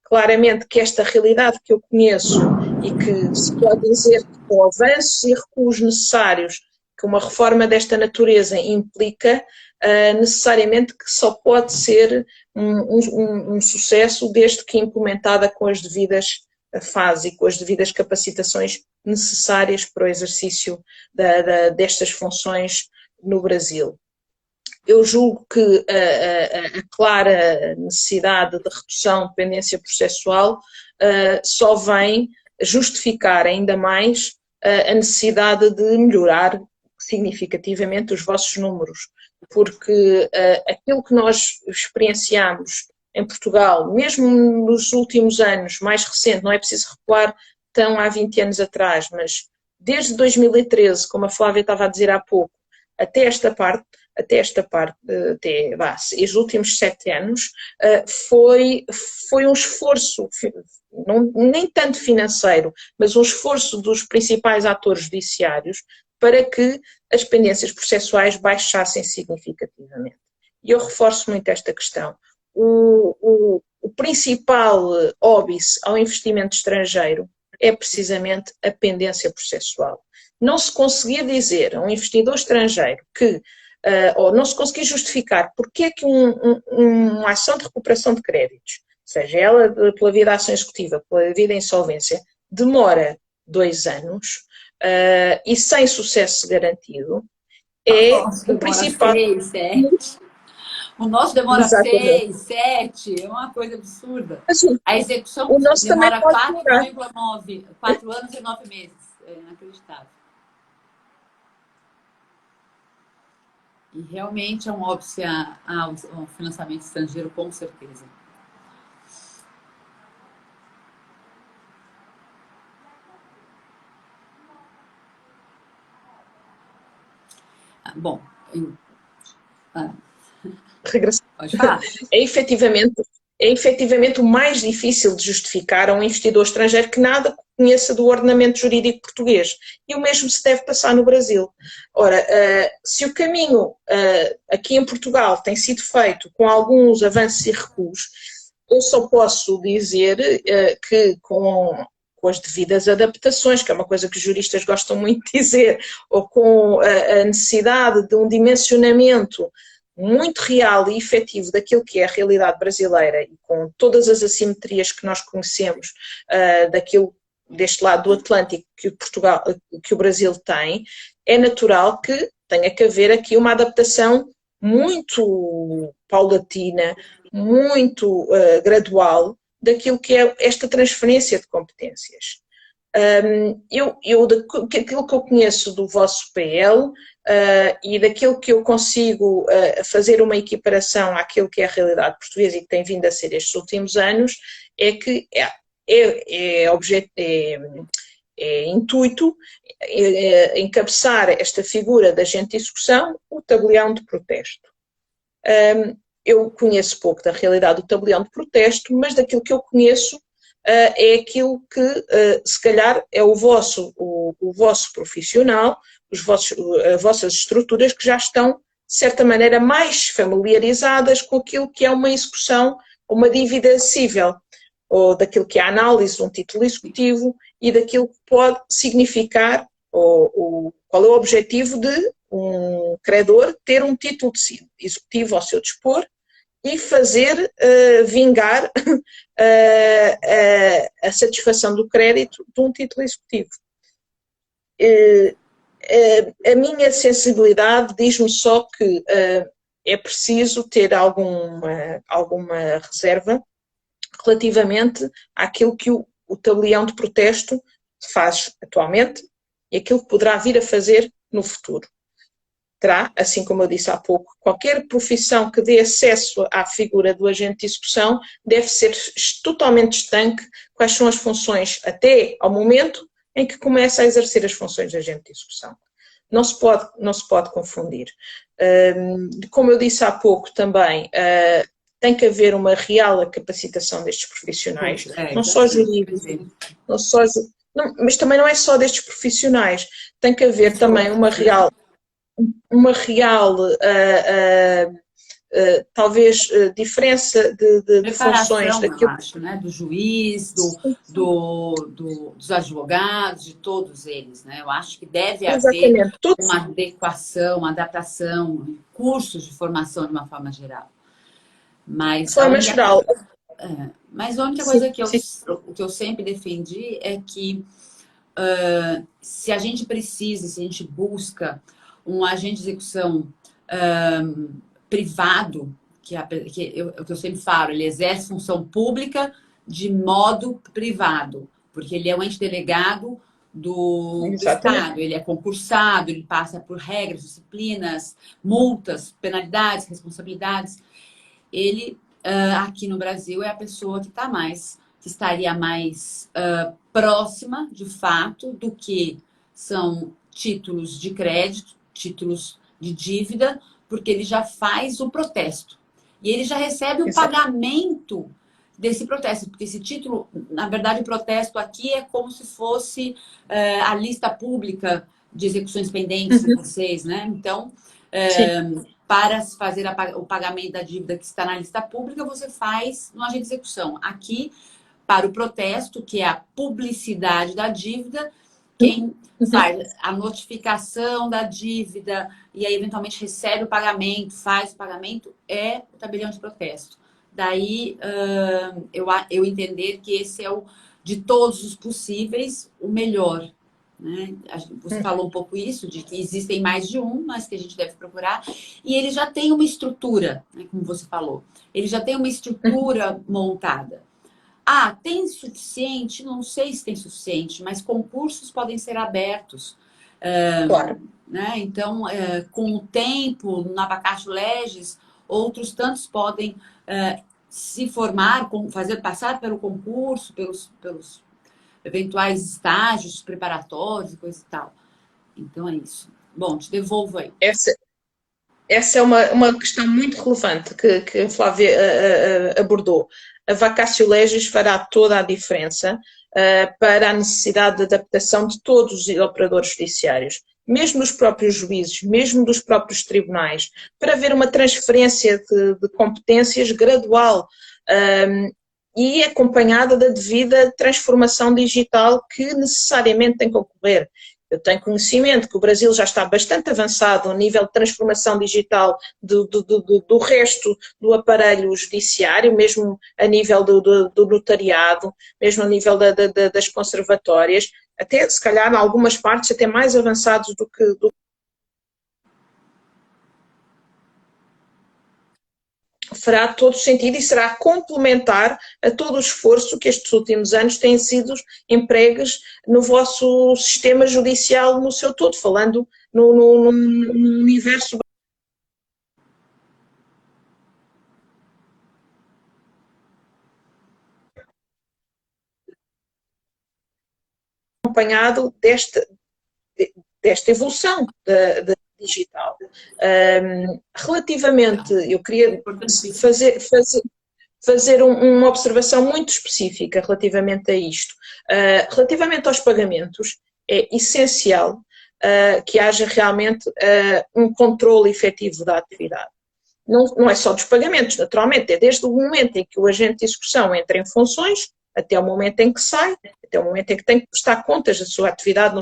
B: claramente que esta realidade que eu conheço e que se pode dizer que com avanços e recuos necessários que uma reforma desta natureza implica, necessariamente que só pode ser um sucesso desde que implementada com as devidas fases e com as devidas capacitações necessárias para o exercício destas funções no Brasil. Eu julgo que a clara necessidade de redução de dependência processual só vem justificar ainda mais a necessidade de melhorar significativamente os vossos números, porque aquilo que nós experienciamos em Portugal, mesmo nos últimos anos, mais recente, não é preciso recuar tão há 20 anos atrás, mas desde 2013, como a Flávia estava a dizer há pouco, até os últimos 7 anos, foi um esforço, nem tanto financeiro, mas um esforço dos principais atores judiciários para que as pendências processuais baixassem significativamente. E eu reforço muito esta questão. O principal óbice ao investimento estrangeiro é precisamente a pendência processual. Não se conseguir dizer a um investidor estrangeiro que, ou não se conseguir justificar porque é que uma ação de recuperação de créditos, seja ela pela via da ação executiva, pela via da insolvência, demora 2 anos e sem sucesso garantido, é
A: Nossa,
B: o
A: demora
B: principal.
A: 6, 7. O nosso demora
B: Exatamente.
A: 6, 7, é uma coisa absurda.
B: Assim,
A: A execução
B: o nosso também
A: demora
B: pode demorar.
A: 4 anos e 9 meses. É inacreditável. E realmente é um óbice ao financiamento estrangeiro, com certeza. Bom, pode falar.
B: É efetivamente o mais difícil de justificar a um investidor estrangeiro que nada conheça do ordenamento jurídico português. E o mesmo se deve passar no Brasil. Ora, se o caminho aqui em Portugal tem sido feito com alguns avanços e recuos, eu só posso dizer que com as devidas adaptações, que é uma coisa que os juristas gostam muito de dizer, ou com a necessidade de um dimensionamento muito real e efetivo daquilo que é a realidade brasileira e com todas as assimetrias que nós conhecemos daquilo deste lado do Atlântico que o Brasil tem, é natural que tenha que haver aqui uma adaptação muito paulatina, muito gradual daquilo que é esta transferência de competências. Aquilo que eu conheço do vosso PL e daquilo que eu consigo fazer uma equiparação àquilo que é a realidade portuguesa e que tem vindo a ser estes últimos anos, é que é intuito encabeçar esta figura da agente de execução, o tabelião de protesto. Eu conheço pouco da realidade do tabelião de protesto, mas daquilo que eu conheço é aquilo que, se calhar, é o vosso profissional, as vossas estruturas que já estão, de certa maneira, mais familiarizadas com aquilo que é uma execução, uma dívida cível, ou daquilo que é a análise de um título executivo e daquilo que pode significar, ou qual é o objetivo de um credor ter um título executivo ao seu dispor e fazer vingar a satisfação do crédito de um título executivo. A minha sensibilidade diz-me só que é preciso ter alguma reserva relativamente àquilo que o tabelião de protesto faz atualmente e aquilo que poderá vir a fazer no futuro. Terá, assim como eu disse há pouco, qualquer profissão que dê acesso à figura do agente de execução deve ser totalmente estanque quais são as funções até ao momento em que começa a exercer as funções de agente de execução. Não se pode confundir. Como eu disse há pouco também, tem que haver uma real capacitação destes profissionais, não só jurídicos, mas também não é só destes profissionais, tem que haver também uma real talvez diferença de funções
A: daquilo. Eu acho, né? Do juiz, dos advogados, de todos eles, né? Eu acho que deve haver uma adequação, uma adaptação, cursos de formação de uma forma geral. Mas a única coisa que eu sempre defendi é que se a gente precisa, se a gente busca um agente de execução privado, que eu sempre falo, ele exerce função pública de modo privado, porque ele é um ente delegado do Estado, ele é concursado, ele passa por regras, disciplinas, multas, penalidades, responsabilidades. Ele, aqui no Brasil, é a pessoa que estaria mais próxima, de fato, do que são títulos de crédito, títulos de dívida, porque ele já faz o protesto. E ele já recebe o pagamento desse protesto, porque esse título, na verdade, o protesto aqui é como se fosse a lista pública de execuções pendentes de vocês, né? Então, para fazer o pagamento da dívida que está na lista pública, você faz no agente de execução. Aqui, para o protesto, que é a publicidade da dívida, quem faz a notificação da dívida e aí eventualmente recebe o pagamento, faz o pagamento, é o tabelião de protesto. Daí eu entender que esse é de todos os possíveis, o melhor. Né? Você falou um pouco isso, de que existem mais de um, mas que a gente deve procurar. E ele já tem uma estrutura, né, como você falou. Ele já tem uma estrutura montada. Tem suficiente? Não sei se tem suficiente, mas concursos podem ser abertos.
B: Claro.
A: Né? Então, com o tempo, no Abacaxi Legis, outros tantos podem se formar, passar pelo concurso, pelos eventuais estágios preparatórios e coisa e tal. Então, é isso. Bom, te devolvo aí.
B: Essa é uma questão muito relevante que a Flávia abordou. A vacatio legis fará toda a diferença para a necessidade de adaptação de todos os operadores judiciários, mesmo dos próprios juízes, mesmo dos próprios tribunais, para haver uma transferência de competências gradual e acompanhada da devida transformação digital que necessariamente tem que ocorrer. Eu tenho conhecimento que o Brasil já está bastante avançado a nível de transformação digital do resto do aparelho judiciário, mesmo a nível do notariado, mesmo a nível das conservatórias, até se calhar em algumas partes até mais avançados do que fará todo sentido e será complementar a todo o esforço que estes últimos anos têm sido empregues no vosso sistema judicial no seu todo, falando no universo acompanhado desta evolução digital. Relativamente, eu queria fazer uma observação muito específica relativamente a isto. Relativamente aos pagamentos, é essencial que haja realmente um controle efetivo da atividade. Não é só dos pagamentos, naturalmente, é desde o momento em que o agente de execução entra em funções, até o momento em que sai, até o momento em que tem que prestar contas da sua atividade no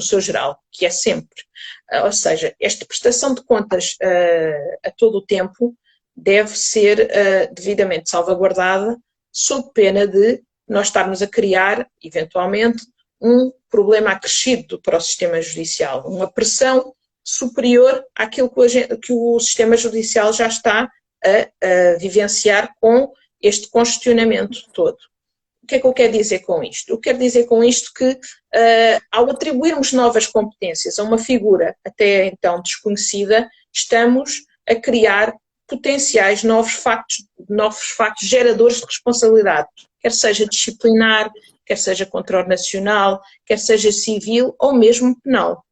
B: seu geral, que é sempre. Ou seja, esta prestação de contas a todo o tempo deve ser devidamente salvaguardada, sob pena de nós estarmos a criar, eventualmente, um problema acrescido para o sistema judicial, uma pressão superior àquilo que o sistema judicial já está a vivenciar com este congestionamento todo. O que é que eu quero dizer com isto? Eu quero dizer com isto que, ao atribuirmos novas competências a uma figura até então desconhecida, estamos a criar potenciais novos factos geradores de responsabilidade, quer seja disciplinar, quer seja controle nacional, quer seja civil ou mesmo penal.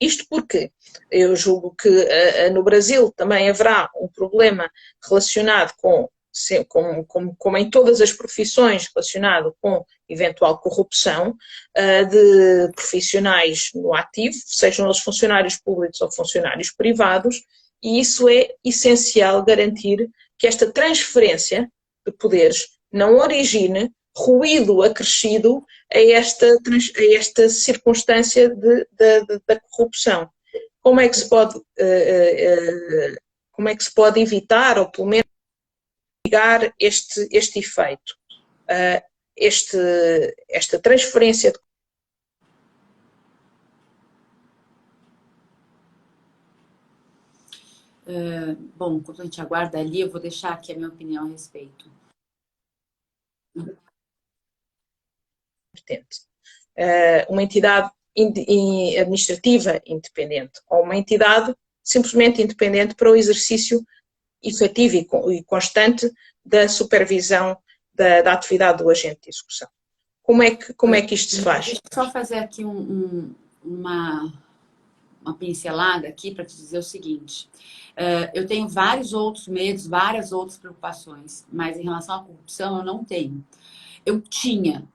B: Isto porque eu julgo que no Brasil também haverá um problema relacionado como em todas as profissões, relacionado com eventual corrupção de profissionais no ativo, sejam eles funcionários públicos ou funcionários privados, e isso é essencial garantir que esta transferência de poderes não origine ruído acrescido a esta circunstância da corrupção. Como é que se pode evitar, ou pelo menos mitigar este efeito? Esta transferência de
A: bom, enquanto a gente aguarda ali, eu vou deixar aqui a minha opinião a respeito.
B: Uma entidade administrativa independente ou uma entidade simplesmente independente para o exercício efetivo e constante da supervisão da atividade do agente de execução. Como é que isto se faz?
A: Deixa eu só fazer aqui uma pincelada aqui para te dizer o seguinte. Eu tenho vários outros medos, várias outras preocupações, mas em relação à corrupção eu não tenho. Eu tinha.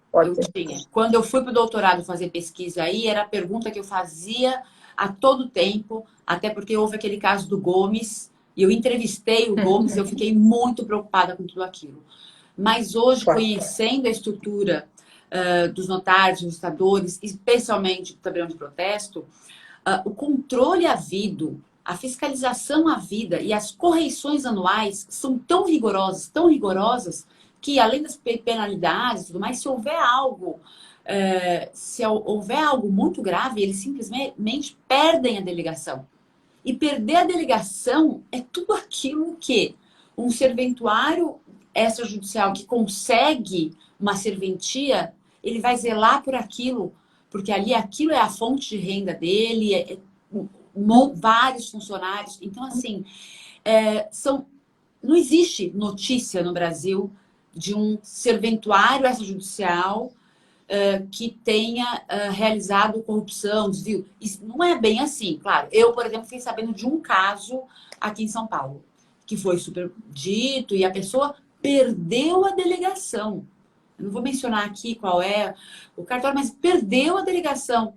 A: Quando eu fui para o doutorado fazer pesquisa aí, era a pergunta que eu fazia a todo tempo, até porque houve aquele caso do Gomes, e eu entrevistei o Gomes, eu fiquei muito preocupada com tudo aquilo. Mas hoje, conhecendo a estrutura dos notários, registradores, especialmente do tabelião de protesto, o controle havido, a fiscalização havida e as correições anuais são tão rigorosas, que além das penalidades e tudo mais, se houver algo muito grave, eles simplesmente perdem a delegação. E perder a delegação é tudo aquilo que um serventuário extrajudicial que consegue uma serventia, ele vai zelar por aquilo, porque ali aquilo é a fonte de renda dele, vários funcionários. Então, assim, não existe notícia no Brasil de um serventuário extrajudicial que tenha realizado corrupção, desvio. Isso não é bem assim, claro. Eu, por exemplo, fiquei sabendo de um caso aqui em São Paulo, que foi super dito e a pessoa perdeu a delegação. Eu não vou mencionar aqui qual é o cartório, mas perdeu a delegação.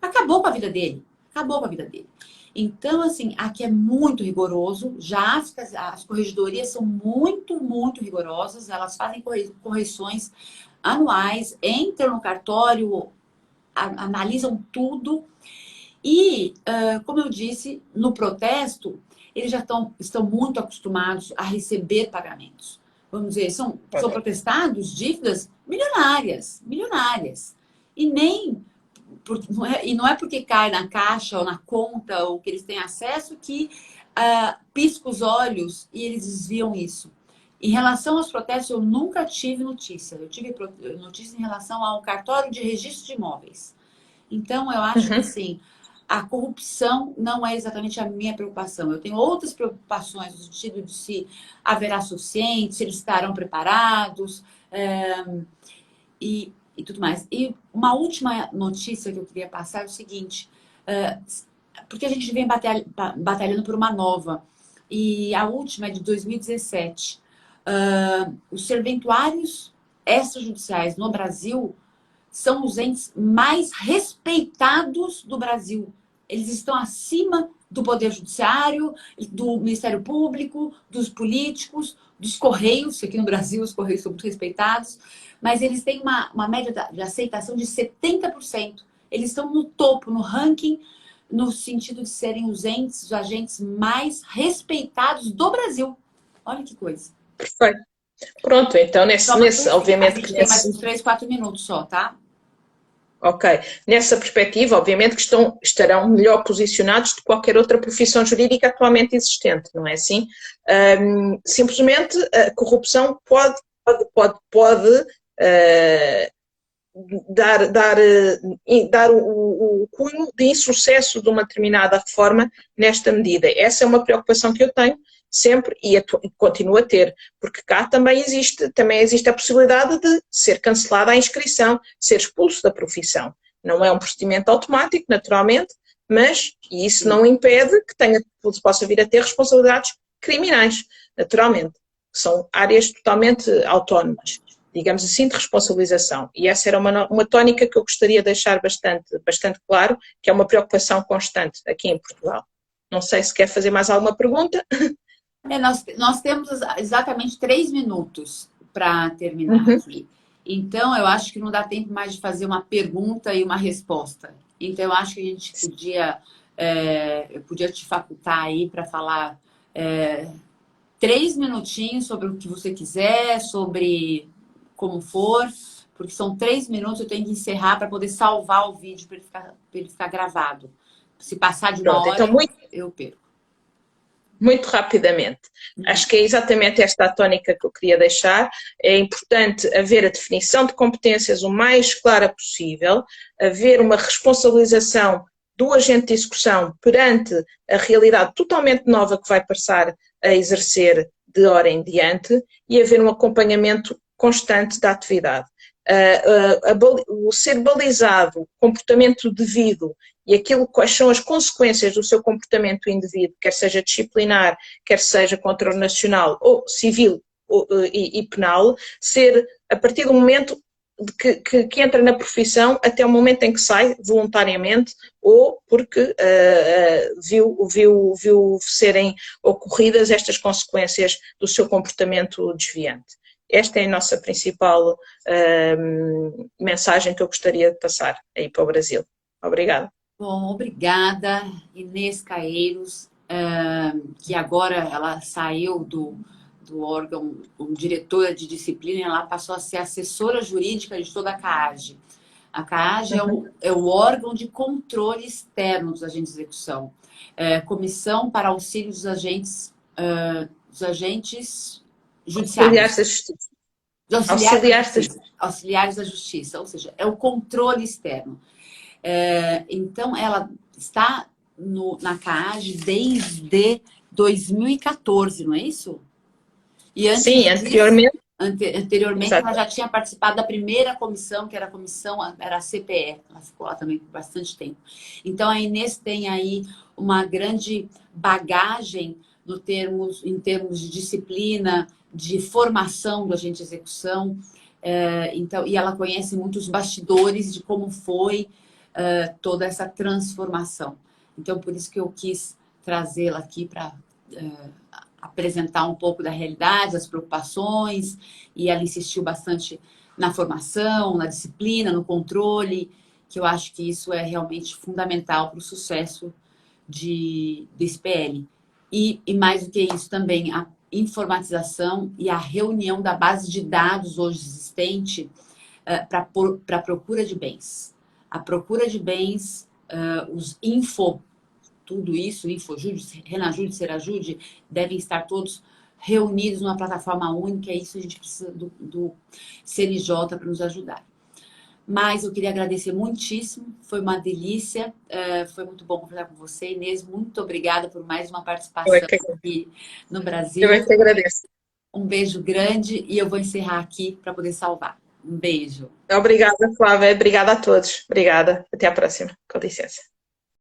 A: Acabou com a vida dele. Acabou com a vida dele. Então, assim, aqui é muito rigoroso. Já as corregedorias são muito, muito rigorosas. Elas fazem correções anuais, entram no cartório, analisam tudo. E, como eu disse, no protesto, eles já estão muito acostumados a receber pagamentos. Vamos dizer, são protestados dívidas milionárias. E nem... não é porque cai na caixa ou na conta ou que eles têm acesso que pisca os olhos e eles desviam isso. Em relação aos protestos, eu nunca tive notícia. Eu tive notícia em relação ao cartório de registro de imóveis. Então, eu acho que, assim, a corrupção não é exatamente a minha preocupação. Eu tenho outras preocupações no sentido de se haverá suficiente, se eles estarão preparados e tudo mais. E uma última notícia que eu queria passar é o seguinte, porque a gente vem batalhando por uma nova, e a última é de 2017. Os serventuários extrajudiciais no Brasil são os entes mais respeitados do Brasil. Eles estão acima do Poder Judiciário, do Ministério Público, dos políticos, dos Correios, que aqui no Brasil os Correios são muito respeitados, mas eles têm uma média de aceitação de 70%. Eles estão no topo, no ranking, no sentido de serem os agentes mais respeitados do Brasil. Olha que coisa.
B: Perfeito. Pronto, então, obviamente...
A: A gente tem mais uns 3, 4 minutos só, tá?
B: Ok. Nessa perspectiva, obviamente que estarão melhor posicionados de qualquer outra profissão jurídica atualmente existente, não é assim? Simplesmente a corrupção pode dar o cunho de insucesso de uma determinada reforma nesta medida. Essa é uma preocupação que eu tenho sempre e continuo a ter, porque cá também existe a possibilidade de ser cancelada a inscrição, ser expulso da profissão. Não é um procedimento automático, naturalmente, mas isso não impede que possa vir a ter responsabilidades criminais, naturalmente. São áreas totalmente autónomas, digamos assim, de responsabilização. E essa era uma tónica que eu gostaria de deixar bastante claro, que é uma preocupação constante aqui em Portugal. Não sei se quer fazer mais alguma pergunta.
A: Nós temos exatamente 3 minutos para terminar aqui. Então, eu acho que não dá tempo mais de fazer uma pergunta e uma resposta. Então, eu acho que a gente eu podia te facultar aí para falar 3 minutinhos sobre o que você quiser, sobre como for, porque são 3 minutos, eu tenho que encerrar para poder salvar o vídeo para ele ficar gravado. Se passar de uma hora, então, eu perco.
B: Muito rapidamente. Acho que é exatamente esta a tónica que eu queria deixar. É importante haver a definição de competências o mais clara possível, haver uma responsabilização do agente de execução perante a realidade totalmente nova que vai passar a exercer de hora em diante e haver um acompanhamento constante da atividade. O ser balizado, o comportamento devido e quais são as consequências do seu comportamento indevido, quer seja disciplinar, quer seja contra o nacional, ou civil e penal, ser a partir do momento que entra na profissão até o momento em que sai voluntariamente ou porque viu serem ocorridas estas consequências do seu comportamento desviante. Esta é a nossa principal mensagem que eu gostaria de passar aí para o Brasil. Obrigada.
A: Bom, obrigada, Inês Caeiros, que agora ela saiu do órgão, como diretora de disciplina, ela passou a ser assessora jurídica de toda a CAAGE. A CAAGE é o órgão de controle externo dos agentes de execução. Comissão para auxílio dos agentes judiciários. Auxiliares da Justiça, ou seja, é o controle externo. Então, ela está na CAAGE desde 2014, não é isso? E antes
B: Sim, anteriormente.
A: Anteriormente, ela já tinha participado da primeira comissão, que era a CPE. Ela ficou lá também por bastante tempo. Então, a Inês tem aí uma grande bagagem em termos de disciplina, de formação do agente de execução. E ela conhece muito os bastidores de como foi toda essa transformação. Então, por isso que eu quis trazê-la aqui para apresentar um pouco da realidade, das preocupações, e ela insistiu bastante na formação, na disciplina, no controle, que eu acho que isso é realmente fundamental para o sucesso do SPL. E mais do que isso também, a informatização e a reunião da base de dados hoje existente para a procura de bens. A procura de bens, tudo isso, InfoJude, RenaJude, SeraJude, devem estar todos reunidos numa plataforma única, e isso a gente precisa do CNJ para nos ajudar. Mas eu queria agradecer muitíssimo, foi uma delícia, foi muito bom conversar com você, Inês, muito obrigada por mais uma participação aqui no Brasil.
B: Eu é que agradeço.
A: Um beijo grande e eu vou encerrar aqui para poder salvar. Um beijo.
B: Obrigada, Flávia. Obrigada a todos. Obrigada. Até à próxima. Com licença.